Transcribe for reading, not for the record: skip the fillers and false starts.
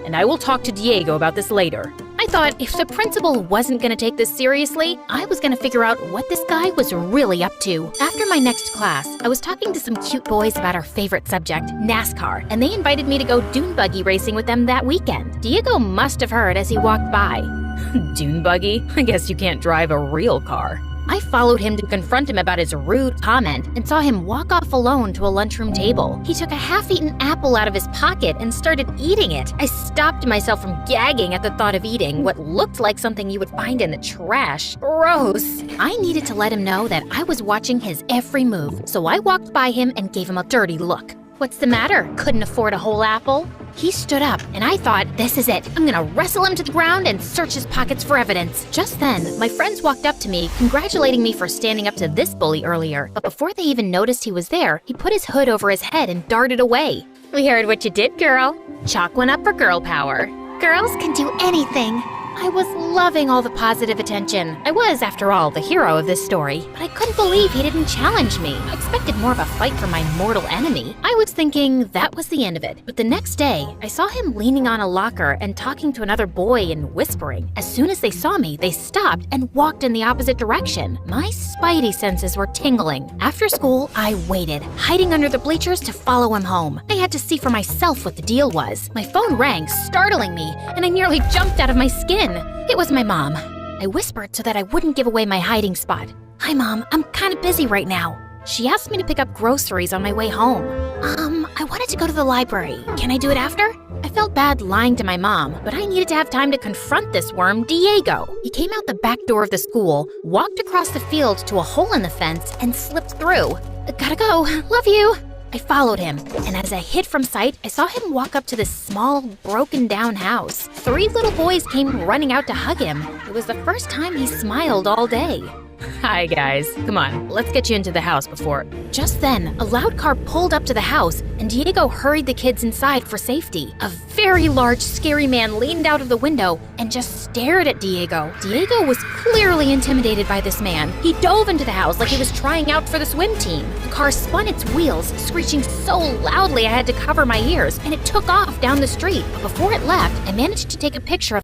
and I will talk to Diego about this later. I thought if the principal wasn't gonna take this seriously, I was gonna figure out what this guy was really up to. After my next class, I was talking to some cute boys about our favorite subject, NASCAR, and they invited me to go dune buggy racing with them that weekend. Diego must have heard as he walked by. Dune buggy? I guess you can't drive a real car. I followed him to confront him about his rude comment and saw him walk off alone to a lunchroom table. He took a half-eaten apple out of his pocket and started eating it. I stopped myself from gagging at the thought of eating what looked like something you would find in the trash. Gross. I needed to let him know that I was watching his every move, so I walked by him and gave him a dirty look. What's the matter? Couldn't afford a whole apple? He stood up, and I thought, this is it. I'm gonna wrestle him to the ground and search his pockets for evidence. Just then, my friends walked up to me, congratulating me for standing up to this bully earlier. But before they even noticed he was there, he put his hood over his head and darted away. We heard what you did, girl. Chalk one up for girl power. Girls can do anything. I was loving all the positive attention. I was, after all, the hero of this story, but I couldn't believe he didn't challenge me. I expected more of a fight from my mortal enemy. I was thinking that was the end of it, but the next day, I saw him leaning on a locker and talking to another boy and whispering. As soon as they saw me, they stopped and walked in the opposite direction. My spidey senses were tingling. After school, I waited, hiding under the bleachers to follow him home. I had to see for myself what the deal was. My phone rang, startling me, and I nearly jumped out of my skin. It was my mom. I whispered so that I wouldn't give away my hiding spot. Hi, Mom. I'm kind of busy right now. She asked me to pick up groceries on my way home. I wanted to go to the library. Can I do it after? I felt bad lying to my mom, but I needed to have time to confront this worm, Diego. He came out the back door of the school, walked across the field to a hole in the fence, and slipped through. Gotta go. Love you. I followed him, and as I hid from sight, I saw him walk up to this small, broken-down house. 3 little boys came running out to hug him. It was the first time he smiled all day. Hi, guys. Come on, let's get you into the house before... Just then, a loud car pulled up to the house, and Diego hurried the kids inside for safety. A very large, scary man leaned out of the window and just stared at Diego. Diego was clearly intimidated by this man. He dove into the house like he was trying out for the swim team. The car spun its wheels, screeching so loudly I had to cover my ears, and it took off down the street. But before it left, I managed to take a picture of